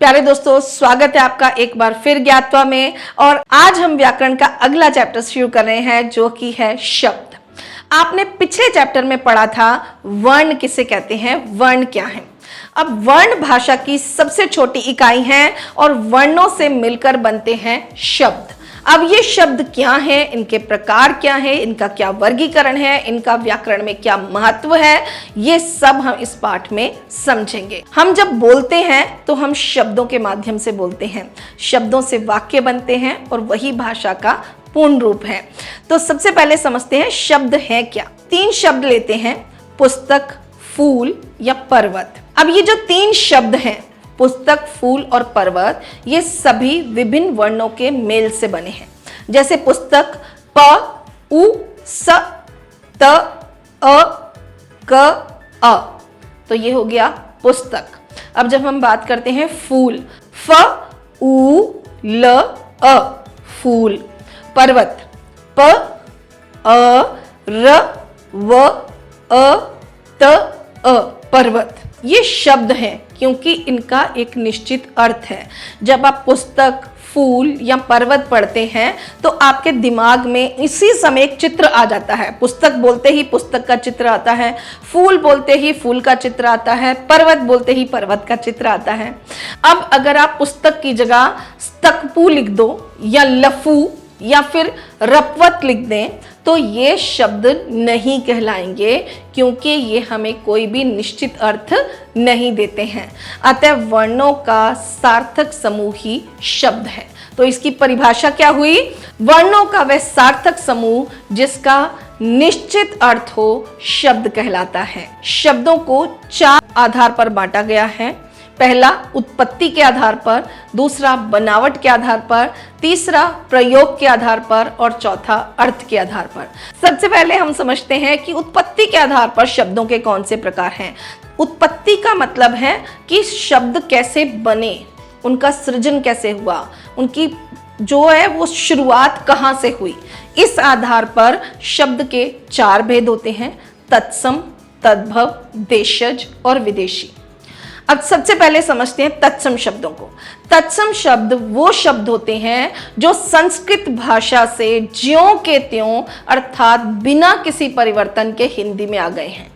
प्यारे दोस्तों, स्वागत है आपका एक बार फिर ज्ञातवा में। और आज हम व्याकरण का अगला चैप्टर शुरू कर रहे हैं जो कि है शब्द। आपने पिछले चैप्टर में पढ़ा था वर्ण किसे कहते हैं, वर्ण क्या है। अब वर्ण भाषा की सबसे छोटी इकाई है और वर्णों से मिलकर बनते हैं शब्द। अब ये शब्द क्या हैं, इनके प्रकार क्या हैं, इनका क्या वर्गीकरण है, इनका व्याकरण में क्या महत्व है, ये सब हम इस पाठ में समझेंगे। हम जब बोलते हैं तो हम शब्दों के माध्यम से बोलते हैं, शब्दों से वाक्य बनते हैं और वही भाषा का पूर्ण रूप है। तो सबसे पहले समझते हैं शब्द है क्या। 3 शब्द लेते हैं, पुस्तक, फूल या पर्वत। अब ये जो 3 शब्द हैं, पुस्तक, फूल और पर्वत, ये सभी विभिन्न वर्णों के मेल से बने हैं। जैसे पुस्तक प, उ, स, त, अ, क, अ, तो ये हो गया पुस्तक। अब जब हम बात करते हैं फूल, फ, उ, ल, अ, फूल। पर्वत प, अ, र, व, अ, त, अ, पर्वत। ये शब्द हैं क्योंकि इनका एक निश्चित अर्थ है। जब आप पुस्तक, फूल या पर्वत पढ़ते हैं तो आपके दिमाग में इसी समय एक चित्र आ जाता है। पुस्तक बोलते ही पुस्तक का चित्र आता है, फूल बोलते ही फूल का चित्र आता है, पर्वत बोलते ही पर्वत का चित्र आता है। अब अगर आप पुस्तक की जगह स्तकपू लिख दो या लफू या फिर रपवत लिख दें तो ये शब्द नहीं कहलाएंगे क्योंकि ये हमें कोई भी निश्चित अर्थ नहीं देते हैं। अतः वर्णों का सार्थक समूह ही शब्द है। तो इसकी परिभाषा क्या हुई? वर्णों का वह सार्थक समूह जिसका निश्चित अर्थ हो शब्द कहलाता है। शब्दों को 4 आधार पर बांटा गया है। पहला उत्पत्ति के आधार पर, दूसरा बनावट के आधार पर, तीसरा प्रयोग के आधार पर और चौथा अर्थ के आधार पर। सबसे पहले हम समझते हैं कि उत्पत्ति के आधार पर शब्दों के कौन से प्रकार हैं। उत्पत्ति का मतलब है कि शब्द कैसे बने, उनका सृजन कैसे हुआ, उनकी जो है वो शुरुआत कहाँ से हुई। इस आधार पर शब्द के 4 भेद होते हैं, तत्सम, तद्भव, देशज और विदेशी। अब सबसे पहले समझते हैं तत्सम शब्दों को। तत्सम शब्द वो शब्द होते हैं जो संस्कृत भाषा से ज्यों के त्यों अर्थात बिना किसी परिवर्तन के हिंदी में आ गए हैं,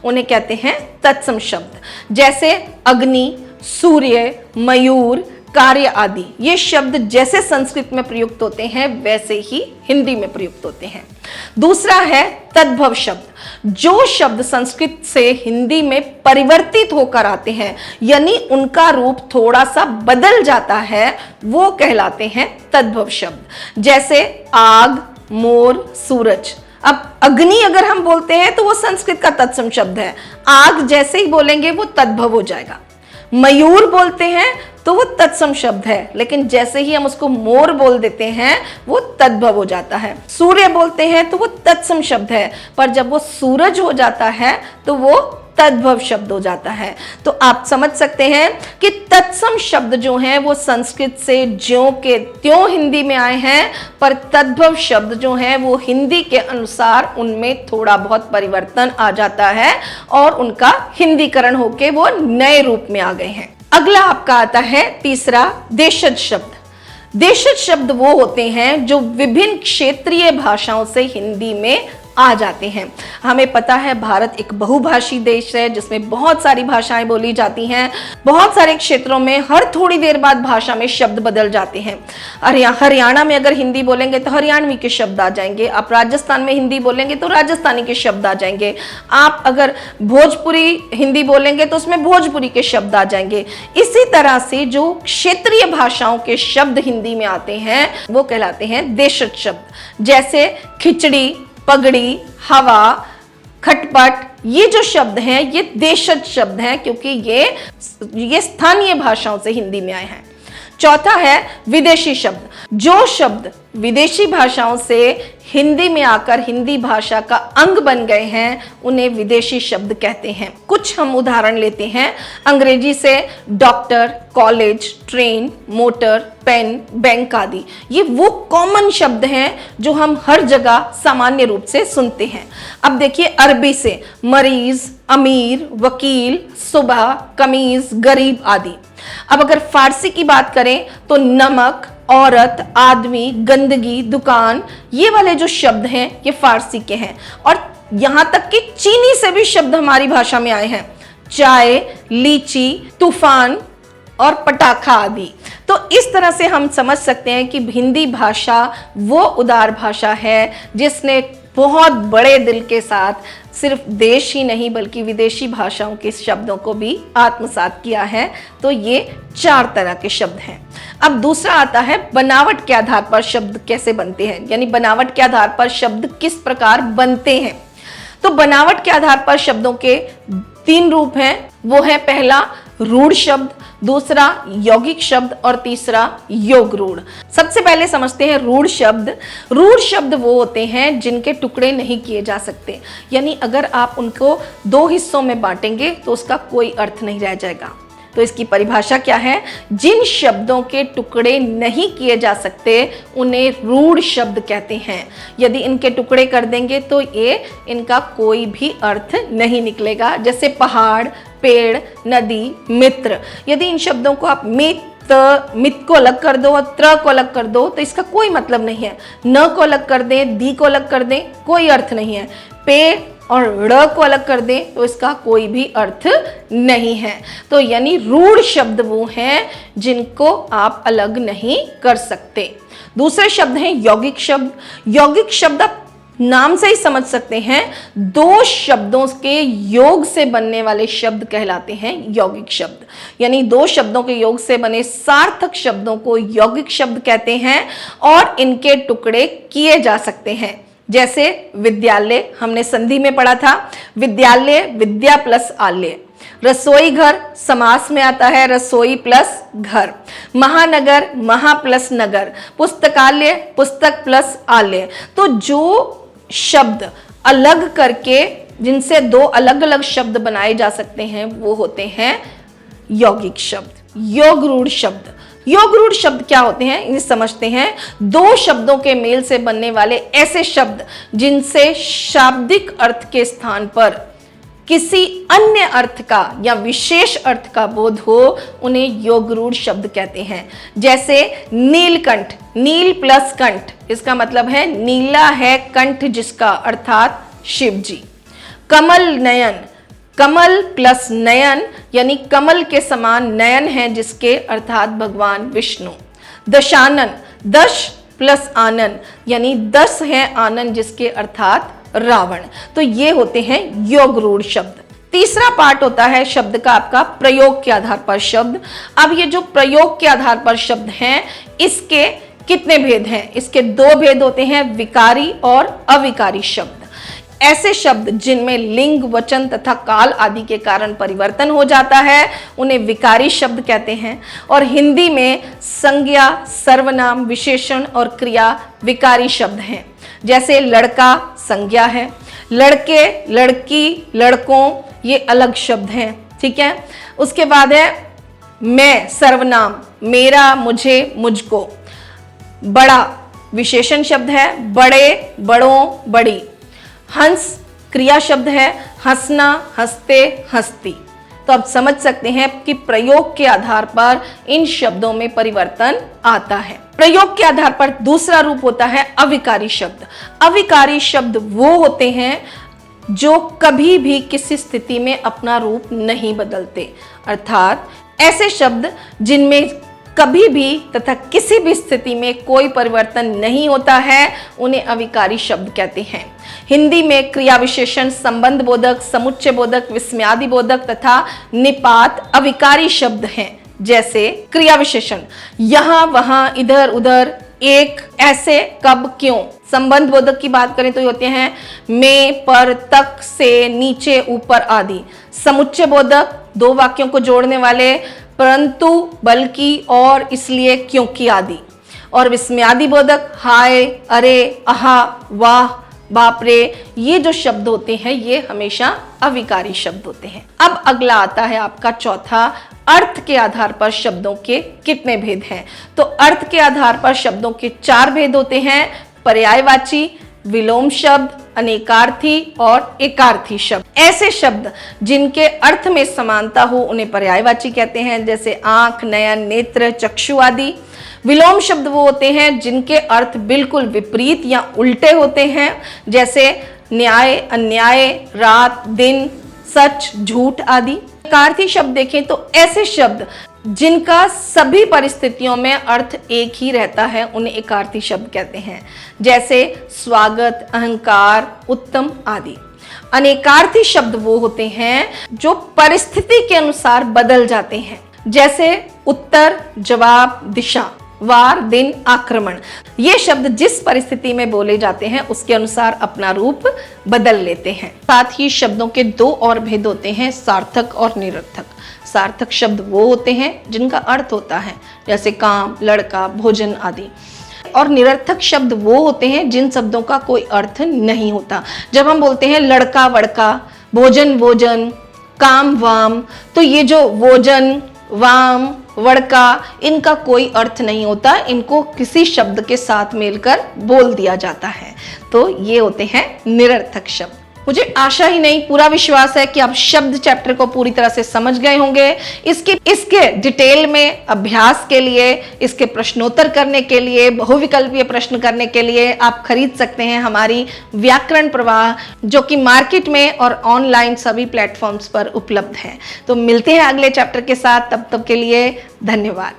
उन्हें कहते हैं तत्सम शब्द। जैसे अग्नि, सूर्य, मयूर, कार्य आदि ये शब्द जैसे संस्कृत में प्रयुक्त होते हैं वैसे ही हिंदी में प्रयुक्त होते हैं। दूसरा है तद्भव शब्द। जो शब्द संस्कृत से हिंदी में परिवर्तित होकर आते हैं यानी उनका रूप थोड़ा सा बदल जाता है, वो कहलाते हैं तद्भव शब्द। जैसे आग, मोर, सूरज। अब अग्नि अगर हम बोलते हैं तो वो संस्कृत का तत्सम शब्द है, आग जैसे ही बोलेंगे वो तद्भव हो जाएगा। मयूर बोलते हैं तो वो तत्सम शब्द है, लेकिन जैसे ही हम उसको मोर बोल देते हैं वो तद्भव हो जाता है। सूर्य बोलते हैं तो वो तत्सम शब्द है, पर जब वो सूरज हो जाता है तो वो तद्भव शब्द हो जाता है। तो आप समझ सकते हैं कि तत्सम शब्द जो हैं वो संस्कृत से ज्यों के त्यों हिंदी में आए हैं, पर तद्भव शब्द जो हैं वो हिंदी के अनुसार उनमें थोड़ा बहुत परिवर्तन आ जाता है और उनका हिंदीकरण होके वो नए रूप में आ गए हैं। अगला आपका आता है तीसरा देशज शब्द। देशज शब्द वो होते हैं जो विभिन्न क्षेत्रीय भाषाओं से हिंदी में आ जाते हैं। हमें पता है भारत एक बहुभाषी देश है जिसमें बहुत सारी भाषाएं बोली जाती हैं। बहुत सारे क्षेत्रों में हर थोड़ी देर बाद भाषा में शब्द बदल जाते हैं। हरियाणा में अगर हिंदी बोलेंगे तो हरियाणवी के शब्द आ जाएंगे, आप राजस्थान में हिंदी बोलेंगे तो राजस्थानी के शब्द आ जाएंगे, आप अगर भोजपुरी हिंदी बोलेंगे तो उसमें भोजपुरी के शब्द आ जाएंगे। इसी तरह से जो क्षेत्रीय भाषाओं के शब्द हिंदी में आते हैं वो कहलाते हैं देशज शब्द। जैसे खिचड़ी, पगड़ी, हवा, खटपट, ये जो शब्द हैं ये देशज शब्द हैं क्योंकि ये स्थानीय भाषाओं से हिंदी में आए हैं। चौथा है विदेशी शब्द। जो शब्द विदेशी भाषाओं से हिंदी में आकर हिंदी भाषा का अंग बन गए हैं उन्हें विदेशी शब्द कहते हैं। कुछ हम उदाहरण लेते हैं अंग्रेजी से, doctor, college, train, motor, pen, bank आदि। ये वो कॉमन शब्द हैं जो हम हर जगह सामान्य रूप से सुनते हैं। अब देखिए अरबी से मरीज, अमीर, वकील, सुबह, कमीज, गरीब आदि। अब अगर फारसी की बात करें तो नमक, औरत, आदमी, गंदगी, दुकान, ये वाले जो शब्द हैं ये फारसी के हैं। और यहां तक कि चीनी से भी शब्द हमारी भाषा में आए हैं, चाय, लीची, तूफान और पटाखा आदि। तो इस तरह से हम समझ सकते हैं कि हिंदी भाषा वो उदार भाषा है जिसने बहुत बड़े दिल के साथ सिर्फ देश ही नहीं बल्कि विदेशी भाषाओं के शब्दों को भी आत्मसात किया है। तो ये 4 तरह के शब्द हैं। अब दूसरा आता है बनावट के आधार पर शब्द कैसे बनते हैं, यानी बनावट के आधार पर शब्द किस प्रकार बनते हैं। तो बनावट के आधार पर शब्दों के 3 रूप हैं। वो है पहला रूढ़ शब्द, दूसरा यौगिक शब्द और तीसरा योग रूढ़। सबसे पहले समझते हैं रूढ़ शब्द। रूढ़ शब्द वो होते हैं जिनके टुकड़े नहीं किए जा सकते, यानी अगर आप उनको 2 हिस्सों में बांटेंगे तो उसका कोई अर्थ नहीं रह जाएगा। तो इसकी परिभाषा क्या है? जिन शब्दों के टुकड़े नहीं किए जा सकते उन्हें रूढ़ शब्द कहते हैं। यदि इनके टुकड़े कर देंगे तो ये इनका कोई भी अर्थ नहीं निकलेगा। जैसे पहाड़, पेड़, नदी, मित्र। यदि इन शब्दों को आप मित को अलग कर दो और त्र को अलग कर दो तो इसका कोई मतलब नहीं है। न को अलग कर दें, दी को अलग कर दें, कोई अर्थ नहीं है। पे और ड़ को अलग कर दें तो इसका कोई भी अर्थ नहीं है। तो यानी रूढ़ शब्द वो हैं जिनको आप अलग नहीं कर सकते। दूसरे शब्द हैं यौगिक शब्द। यौगिक शब्द आप नाम से ही समझ सकते हैं, 2 शब्दों के योग से बनने वाले शब्द कहलाते हैं यौगिक शब्द। यानी 2 शब्दों के योग से बने सार्थक शब्दों को यौगिक शब्द कहते हैं और इनके टुकड़े किए जा सकते हैं। जैसे विद्यालय, हमने संधि में पढ़ा था, विद्यालय विद्या प्लस आलय। रसोई घर समास में आता है रसोई प्लस घर। महानगर महा प्लस नगर। पुस्तकालय पुस्तक प्लस आलय। तो जो शब्द अलग करके जिनसे 2 अलग अलग शब्द बनाए जा सकते हैं वो होते हैं यौगिक शब्द। योग रूढ़ शब्द। योग रूढ़ शब्द क्या होते हैं इन्हें समझते हैं। 2 शब्दों के मेल से बनने वाले ऐसे शब्द जिनसे शाब्दिक अर्थ के स्थान पर किसी अन्य अर्थ का या विशेष अर्थ का बोध हो उन्हें योग रूढ़ शब्द कहते हैं। जैसे नीलकंठ, नील प्लस कंठ, इसका मतलब है नीला है कंठ जिसका, अर्थात शिव जी। कमल नयन, कमल प्लस नयन यानी कमल के समान नयन है जिसके, अर्थात भगवान विष्णु। दशानन, दश प्लस आनन यानी 10 है आनन जिसके, अर्थात रावण। तो ये होते हैं योग रूढ़ शब्द। तीसरा पार्ट होता है शब्द का आपका प्रयोग के आधार पर शब्द। अब ये जो प्रयोग के आधार पर शब्द हैं इसके कितने भेद हैं? इसके 2 भेद होते हैं, विकारी और अविकारी शब्द। ऐसे शब्द जिनमें लिंग, वचन तथा काल आदि के कारण परिवर्तन हो जाता है उन्हें विकारी शब्द कहते हैं। और हिंदी में संज्ञा, सर्वनाम, विशेषण और क्रिया विकारी शब्द हैं। जैसे लड़का संज्ञा है, लड़के, लड़की, लड़कों ये अलग शब्द हैं, ठीक है। उसके बाद है मैं सर्वनाम, मेरा, मुझे, मुझको। बड़ा विशेषण शब्द है, बड़े, बड़ों, बड़ी। हंस क्रिया शब्द है, हंसना, हंसते, हंसती। तो आप समझ सकते हैं कि प्रयोग के आधार पर इन शब्दों में परिवर्तन आता है। प्रयोग के आधार पर दूसरा रूप होता है अविकारी शब्द। अविकारी शब्द वो होते हैं जो कभी भी किसी स्थिति में अपना रूप नहीं बदलते, अर्थात ऐसे शब्द जिनमें कभी भी तथा किसी भी स्थिति में कोई परिवर्तन नहीं होता है उन्हें अविकारी शब्द कहते हैं। हिंदी में क्रिया विशेषण, संबंध बोधक, समुच्चय बोधक, विस्मयादि बोधक तथा निपात अविकारी शब्द हैं। जैसे क्रिया विशेषण यहां, वहां, इधर, उधर, एक, ऐसे, कब, क्यों। संबंध बोधक की बात करें तो ये होते हैं में, पर, तक, से, नीचे, ऊपर आदि। समुच्चय बोधक 2 वाक्यों को जोड़ने वाले, परंतु, बल्कि, और, इसलिए, क्योंकि आदि। और विस्मयादि बोधक हाय, अरे, आहा, वाह, बाप रे, ये जो शब्द होते हैं ये हमेशा अविकारी शब्द होते हैं। अब अगला आता है आपका चौथा, अर्थ के आधार पर शब्दों के कितने भेद हैं। तो अर्थ के आधार पर शब्दों के 4 भेद होते हैं, पर्यायवाची, विलोम शब्द, अनेकार्थी और एकार्थी शब्द। ऐसे शब्द जिनके अर्थ में समानता हो उन्हें पर्यायवाची कहते हैं, जैसे आंख, नयन, नेत्र, चक्षु आदि। विलोम शब्द वो होते हैं जिनके अर्थ बिल्कुल विपरीत या उल्टे होते हैं, जैसे न्याय, अन्याय, रात, दिन, सच, झूठ आदि। एकार्थी शब्द देखें तो ऐसे शब्द जिनका सभी परिस्थितियों में अर्थ एक ही रहता है उन्हें एकार्थी शब्द कहते हैं, जैसे स्वागत, अहंकार, उत्तम आदि। अनेकार्थी शब्द वो होते हैं जो परिस्थिति के अनुसार बदल जाते हैं, जैसे उत्तर, जवाब, दिशा, वार, दिन, आक्रमण। ये शब्द जिस परिस्थिति में बोले जाते हैं उसके अनुसार अपना रूप बदल लेते हैं। साथ ही शब्दों के दो और भेद होते हैं, सार्थक और निरर्थक। सार्थक शब्द वो होते हैं जिनका अर्थ होता है, जैसे काम, लड़का, भोजन आदि। और निरर्थक शब्द वो होते हैं जिन शब्दों का कोई अर्थ नहीं होता। जब हम बोलते हैं लड़का, वड़का, भोजन, वोजन, काम, वाम, तो ये जो वोजन, वाम, वड़का, इनका कोई अर्थ नहीं होता, इनको किसी शब्द के साथ मिलकर बोल दिया जाता है, तो ये होते हैं निरर्थक शब्द। मुझे आशा ही नहीं पूरा विश्वास है कि आप शब्द चैप्टर को पूरी तरह से समझ गए होंगे। इसके डिटेल में अभ्यास के लिए, इसके प्रश्नोत्तर करने के लिए, बहुविकल्पीय प्रश्न करने के लिए आप खरीद सकते हैं हमारी व्याकरण प्रवाह, जो कि मार्केट में और ऑनलाइन सभी प्लेटफॉर्म्स पर उपलब्ध है। तो मिलते हैं अगले चैप्टर के साथ, तब तक के लिए धन्यवाद।